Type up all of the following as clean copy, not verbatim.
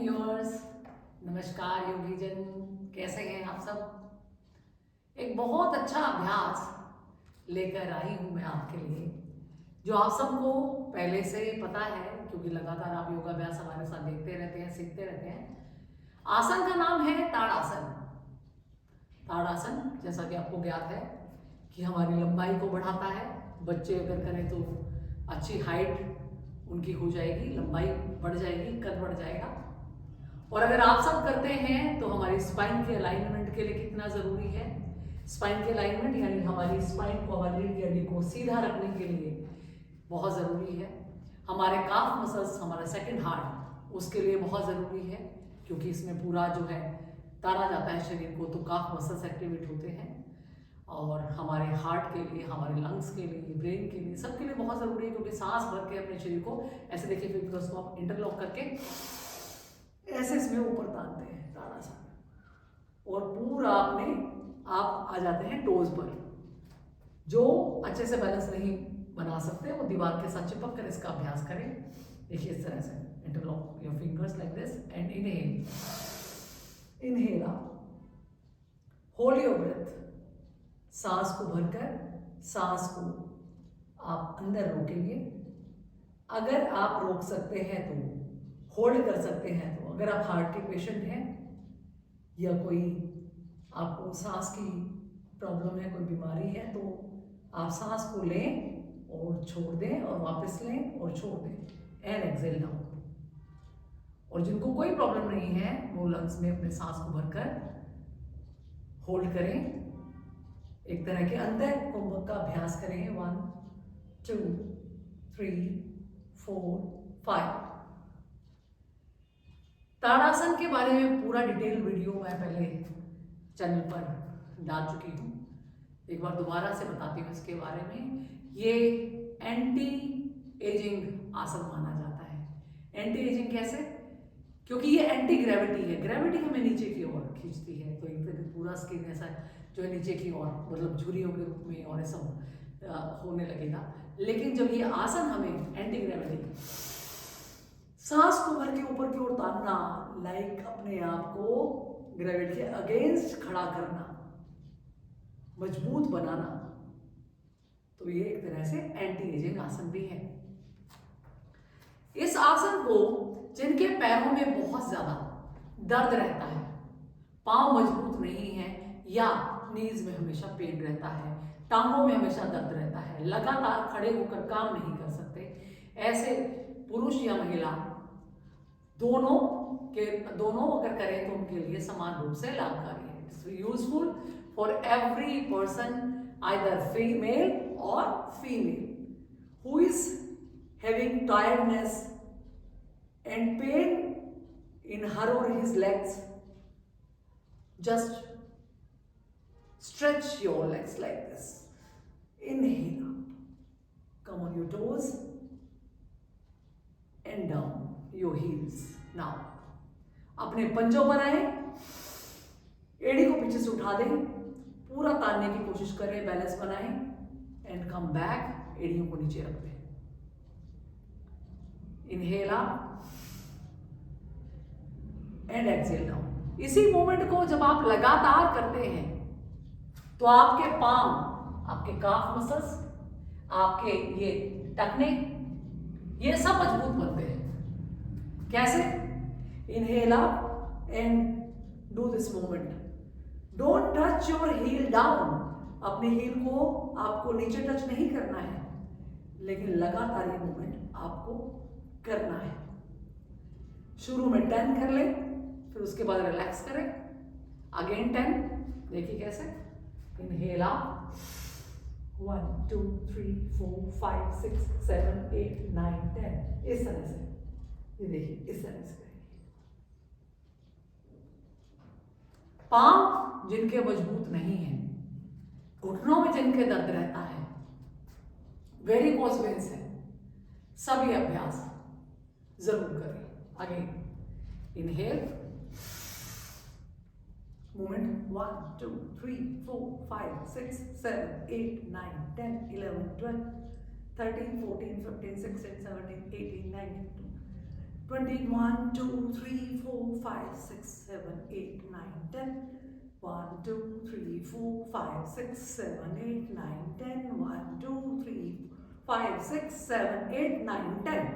Viewers, नमस्कार योगीजन। कैसे हैं आप सब। एक बहुत अच्छा अभ्यास लेकर आई हूं मैं आपके लिए, जो आप सबको पहले से पता है क्योंकि लगातार आप योगाभ्यास हमारे साथ देखते रहते हैं, सीखते रहते हैं। आसन का नाम है ताड़ासन। ताड़ासन, जैसा कि आपको ज्ञात है, कि हमारी लंबाई को बढ़ाता है। बच्चे अगर करें तो अच्छी हाइट उनकी हो जाएगी, लंबाई बढ़ जाएगी, कद बढ़ जाएगा। और अगर आप सब करते हैं तो हमारी स्पाइन के अलाइनमेंट के लिए कितना जरूरी है। स्पाइन के अलाइनमेंट यानी हमारी स्पाइन को, हमारी रीढ़ की हड्डी को सीधा रखने के लिए बहुत जरूरी है। हमारे काफ मसल्स, हमारा सेकंड हार्ट, उसके लिए बहुत जरूरी है, क्योंकि इसमें पूरा जो है ताना जाता है शरीर को, तो काफ मसल्स एक्टिवेट होते हैं। और हमारे हार्ट के लिए, हमारे लंग्स के लिए, ब्रेन के लिए, सबके लिए बहुत ज़रूरी है, क्योंकि सांस भर के अपने शरीर को ऐसे देखिए, फिर उसको आप इंटरलॉक करके ऐसे इसमें ऊपर तानते हैं ताड़ासन, और पूरा अपने आप आ जाते हैं टोज पर। जो अच्छे से बैलेंस नहीं बना सकते वो दीवार के साथ चिपक कर इसका अभ्यास करें। देखिए इस तरह से interlock your fingers like this and inhale, inhale up, hold your breath. सांस को भरकर सांस को आप अंदर रोकेंगे। अगर आप रोक सकते हैं तो होल्ड कर सकते हैं, तो अगर आप हार्ट के पेशेंट हैं या कोई आपको सांस की प्रॉब्लम है, कोई बीमारी है, तो आप सांस को लें और छोड़ दें, और वापस लें और छोड़ दें, एंड एक्सेल डाउन। और जिनको कोई प्रॉब्लम नहीं है वो लंग्स में अपने सांस को भरकर होल्ड करें। एक तरह के अंदर कुंभक का अभ्यास करें। 1 2 3 4 5। ताड़ासन के बारे में पूरा डिटेल वीडियो मैं पहले चैनल पर डाल चुकी हूँ। एक बार दोबारा से बताती हूँ इसके बारे में। ये एंटी एजिंग आसन माना जाता है। एंटी एजिंग कैसे? क्योंकि ये एंटी ग्रेविटी है। ग्रेविटी हमें नीचे की ओर खींचती है, तो एक तरह पूरा स्किन ऐसा जो है नीचे की ओर, मतलब झुर्रियों के रूप में और ऐसा होने लगेगा। लेकिन जब ये आसन हमें एंटी ग्रेविटी, सांस को भर के ऊपर की ओर तानना, लाइक अपने आप को ग्रेविटी के अगेंस्ट खड़ा करना, मजबूत बनाना, तो ये एक तरह से एंटी एजिंग आसन भी है। इस आसन को जिनके पैरों में बहुत ज्यादा दर्द रहता है, पांव मजबूत नहीं है, या नीज में हमेशा पेन रहता है, टांगों में हमेशा दर्द रहता है, लगातार खड़े होकर काम नहीं कर सकते, ऐसे पुरुष या महिला दोनों अगर करें तो उनके लिए समान रूप से लाभकारी है। It's useful for every person, either female और female who is having tiredness and pain in her or his legs. Just stretch your legs like this. Inhale up, come on your toes and down your heels. Now अपने पंजों पर आए, एड़ी को पीछे से उठा दें, पूरा तानने की कोशिश करें, बैलेंस बनाएं, एंड कम बैक, एड़ियों को नीचे रख दें। Inhale up and exhale down. इसी मूवमेंट को जब आप लगातार करते हैं तो आपके पांव, आपके काफ मसल्स, आपके ये टखने, ये सब मजबूत बनते हैं। कैसे? Inhale up and do this movement. Don't touch your heel down. अपने हील को आपको नीचे टच नहीं करना है, लेकिन लगातार ये मूवमेंट आपको करना है। शुरू में 10 कर ले, फिर उसके बाद रिलैक्स करें, अगेन 10। देखिए कैसे? Inhale up, 1 2 3 4 5 6 7 8 9 10। इस तरह से, ये देखिए इस तरह से करेंगे। पांव जिनके मजबूत नहीं है, घुटनों में जिनके दर्द रहता है, वेरिकोज वेन्स है, सभी अभ्यास जरूर करें। Again inhale, movement 1 2 3 4 5 6 7 8 9 10 11 12 13 14 15 16 17 18 19 21, 2, 3, 4, 5, 6, 7, 8, 9, 10. 1, 2, 3, 4, 5, 6, 7, 8, 9, 10. 1, 2, 3, 5, 6, 7, 8, 9, 10.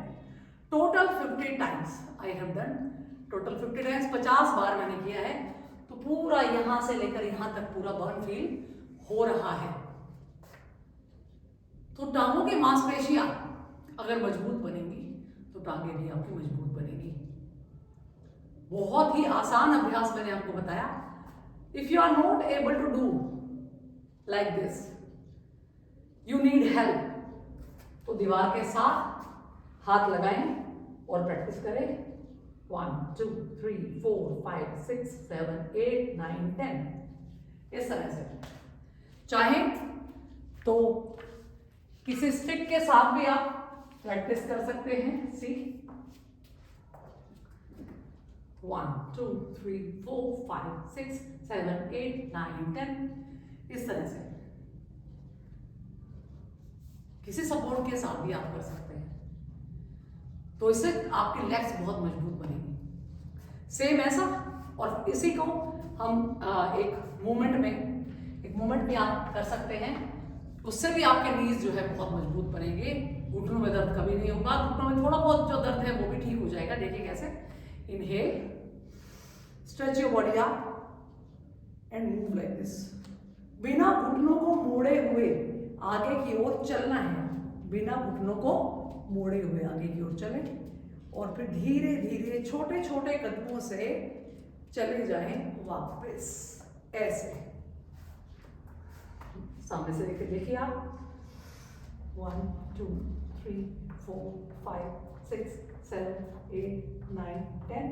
Total 50 times I have done. Total 50 times 50 बार मैंने किया है. तो पूरा यहां से लेकर यहां तक पूरा बर्न फील हो रहा है. तो टांगों की मांसपेशियां अगर मजबूत बनेंगी तो टांगे भी आपकी मजबूत बनेगी. बहुत ही आसान अभ्यास मैंने आपको बताया. If you are not able to do like this, you need help, तो दीवार के साथ हाथ लगाएं और प्रैक्टिस करें. 1, 2, 3, 4, 5, 6, 7, 8, 9, 10. इस तरह से चाहे तो किसी स्टिक के साथ भी आप प्रैक्टिस कर सकते हैं. सी 1, 2, 3, 4, 5, 6, 7, 8, 9, 10. इस तरह से किसी सपोर्ट के साथ भी आप कर सकते हैं. तो इससे आपकी लेग्स बहुत मजबूत बनेगी. सेम ऐसा. और इसी को हम एक मूवमेंट में आप कर सकते हैं. उससे भी आपके नीज जो है बहुत मजबूत बनेंगे. घुटनों में दर्द कभी नहीं होगा. घुटनों में थोड़ा बहुत जो दर्द है वो भी ठीक हो जाएगा. देखिए कैसे. Inhale, stretch your body up and move like this. बिना घुटनों को मोड़े हुए आगे की ओर चलना है. बिना घुटनों को मोड़े हुए आगे की ओर चलें और फिर धीरे धीरे छोटे छोटे कदमों से चले जाएं वापस. ऐसे सामने से देखिए आप. 1, 2, 3, 4, 5, 6, 7, 8, 9, 10.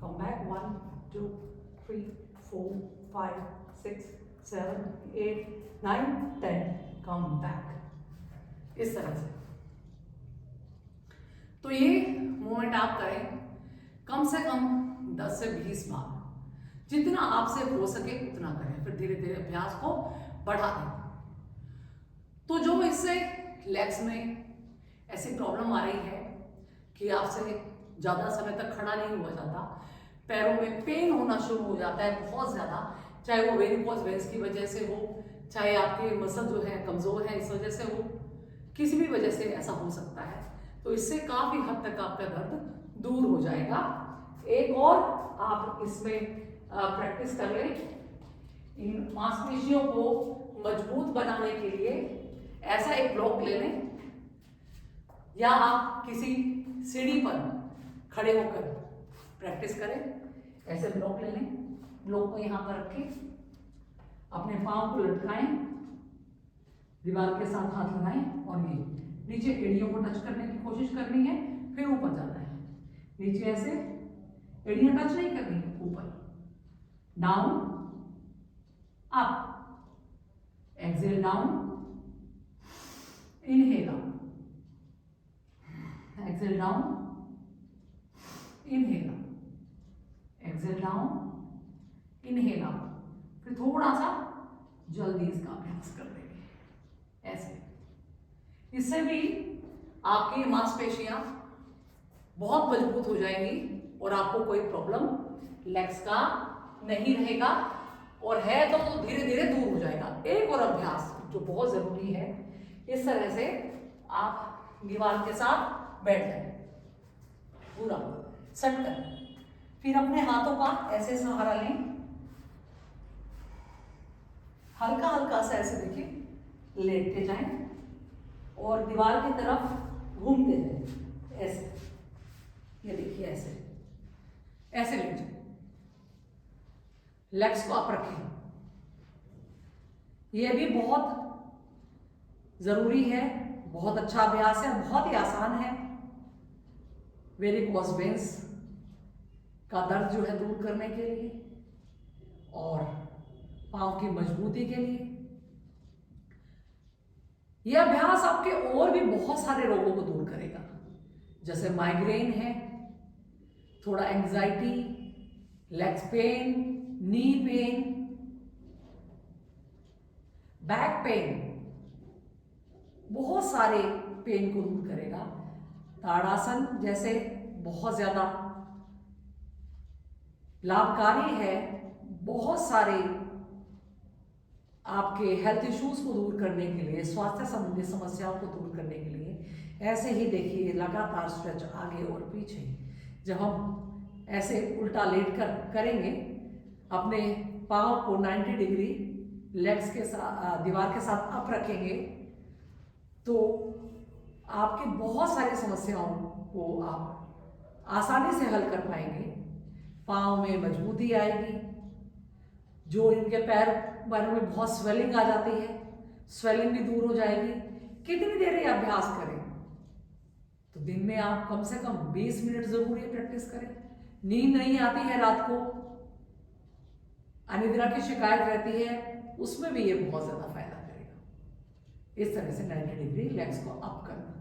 Come back. 1, 2, 3, 4, 5, 6, 7, 8, 9, 10. Come back. इस तरह से. तो ये मूवमेंट आप करें कम से कम 10 से 20 बार. जितना आपसे हो सके उतना करें. फिर धीरे धीरे अभ्यास को बढ़ा दें. तो जो इससे लेग्स में ऐसी प्रॉब्लम आ रही है कि आपसे ज़्यादा समय तक खड़ा नहीं हुआ जाता, पैरों में पेन होना शुरू हो जाता है बहुत ज़्यादा, चाहे वो वेरिकोज वेन्स की वजह से हो, चाहे आपके मसल जो है कमज़ोर है इस वजह से हो, किसी भी वजह से ऐसा हो सकता है. तो इससे काफ़ी हद तक आपका दर्द दूर हो जाएगा. एक और आप इसमें प्रैक्टिस कर लें. इन मांसपेशियों को मजबूत बनाने के लिए ऐसा एक ब्लॉक ले लें या आप किसी सीढ़ी पर खड़े होकर प्रैक्टिस करें. ऐसे ब्लॉक ले लें. ब्लॉक को यहाँ पर रखें, अपने पाँव को लटकाएं, दीवार के साथ हाथ लगाएं और ये नीचे एड़ियों को टच करने की कोशिश करनी है. फिर ऊपर जाना है. नीचे ऐसे एड़ियां टच नहीं करनी, ऊपर, down, up, exhale down, inhale up, exhale down, inhale up, exhale down, inhale up. फिर थोड़ा सा जल्दी इसका अभ्यास कर लेंगे ऐसे. इससे भी आपकी मांसपेशियां बहुत मजबूत हो जाएंगी और आपको कोई प्रॉब्लम लेग्स का नहीं रहेगा. और है तो धीरे धीरे दूर हो जाएगा. एक और अभ्यास जो बहुत जरूरी है, इस तरह से आप दीवार के साथ बैठ जाए पूरा सट कर. फिर अपने हाथों का ऐसे सहारा लें, हल्का हल्का सा ऐसे देखिए लेटते जाएं और दीवार की तरफ घूमते जाएं ऐसे. ये देखिए ऐसे ऐसे लेट जाए. लेग्स को आप रखें. ये भी बहुत जरूरी है. बहुत अच्छा अभ्यास है, बहुत ही आसान है. वेरिकोज वेन्स का दर्द जो है दूर करने के लिए और पांव की मजबूती के लिए. यह अभ्यास आपके और भी बहुत सारे रोगों को दूर करेगा. जैसे माइग्रेन है, थोड़ा anxiety, legs pain, knee pain, back pain, बहुत सारे पेन को दूर करेगा. ताड़ासन जैसे बहुत ज़्यादा लाभकारी है। बहुत सारे आपके हेल्थ इश्यूज को दूर करने के लिए, स्वास्थ्य संबंधी समस्याओं को दूर करने के लिए ऐसे ही देखिए लगातार स्ट्रेच आगे और पीछे। जब हम ऐसे उल्टा लेट कर करेंगे, अपने पाँव को 90 डिग्री लेग्स के साथ दीवार के साथ अप रखेंगे, तो आपकी बहुत सारी समस्याओं को आप आसानी से हल कर पाएंगे। पाँव में मजबूती आएगी। जो इनके पैरों में बहुत स्वेलिंग आ जाती है, स्वेलिंग भी दूर हो जाएगी। कितनी देर ये अभ्यास करें? तो दिन में आप कम से कम 20 मिनट जरूर ये प्रैक्टिस करें। नींद नहीं आती है रात को, अनिद्रा की शिकायत रहती है, उसमें भी ये बहुत ज्यादा फायदा करेगा। इस तरह से 90 डिग्री लेग्स को अप करना।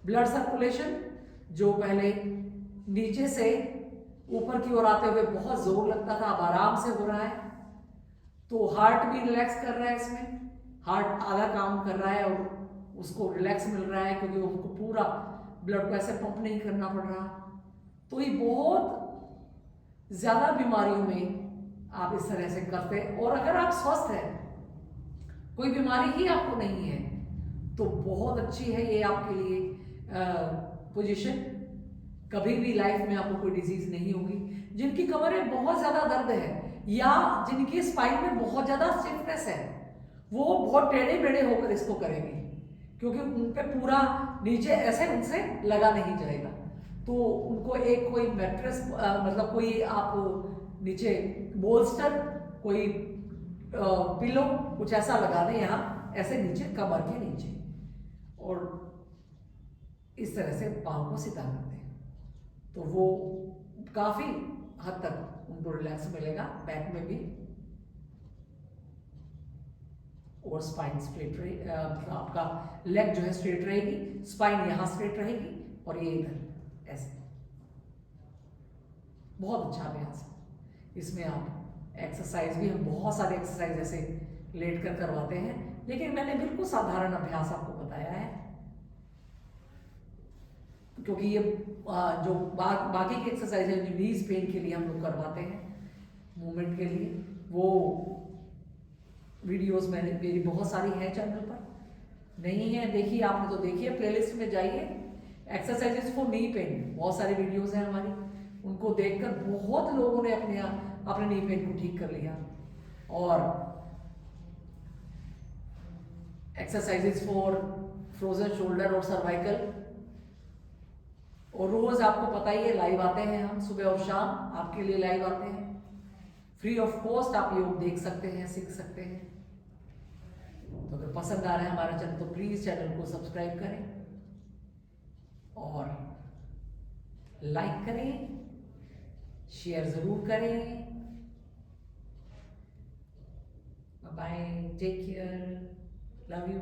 ब्लड सर्कुलेशन जो पहले नीचे से ऊपर की ओर आते हुए बहुत जोर लगता था, अब आराम से हो रहा है। तो हार्ट भी रिलैक्स कर रहा है। इसमें हार्ट आधा काम कर रहा है और उसको रिलैक्स मिल रहा है, क्योंकि उसको पूरा ब्लड को ऐसे पंप नहीं करना पड़ रहा। तो ये बहुत ज्यादा बीमारियों में आप इस तरह से करते हैं। और अगर आप स्वस्थ हैं, कोई बीमारी ही आपको नहीं है, तो बहुत अच्छी है ये आपके लिए पोजीशन। कभी भी लाइफ में आपको कोई डिजीज नहीं होगी। जिनकी कमर में बहुत ज्यादा दर्द है या जिनकी स्पाइन में बहुत ज्यादा स्टिफनेस है, वो बहुत टेढ़े मेढ़े होकर इसको करेंगे, क्योंकि उन पे पूरा नीचे ऐसे उनसे लगा नहीं जाएगा। तो उनको एक कोई मैट्रेस मतलब कोई आप नीचे बोल्स्टर, कोई पिलो कुछ ऐसा लगा दें यहाँ ऐसे नीचे कमर के नीचे, और इस तरह से पाँव को सीधा कर दें, तो वो काफी हद तक उनको रिलैक्स मिलेगा, बैक में भी। और स्पाइन स्ट्रेट रहे, मतलब आपका लेग जो है स्ट्रेट रहेगी, स्पाइन यहां स्ट्रेट रहेगी और ये इधर ऐसे। बहुत अच्छा अभ्यास है। इसमें आप एक्सरसाइज भी, हम बहुत सारे एक्सरसाइज ऐसे लेट कर करवाते हैं, लेकिन मैंने बिल्कुल साधारण अभ्यास आपको बताया है, क्योंकि ये जो बाकी की एक्सरसाइज है जो नीज पेन के लिए हम लोग करवाते हैं, मूवमेंट के लिए, वो वीडियोस मैंने मेरी बहुत सारी हैं चैनल पर। नहीं है देखिए आपने तो देखिए, प्लेलिस्ट में जाइए, एक्सरसाइजेस फॉर नी पेन, बहुत सारी वीडियोस हैं हमारी, उनको देखकर बहुत लोगों ने अपने नी पेन को ठीक कर लिया। और एक्सरसाइजेस फॉर फ्रोजन शोल्डर और सर्वाइकल, और रोज आपको पता ही है लाइव आते हैं हम, सुबह और शाम आपके लिए लाइव आते हैं, फ्री ऑफ कॉस्ट। आप योग देख सकते हैं, सीख सकते हैं। तो अगर पसंद आ रहा है हमारा चैनल तो प्लीज चैनल को सब्सक्राइब करें और लाइक करें, शेयर जरूर करें। Bye, take care, love you.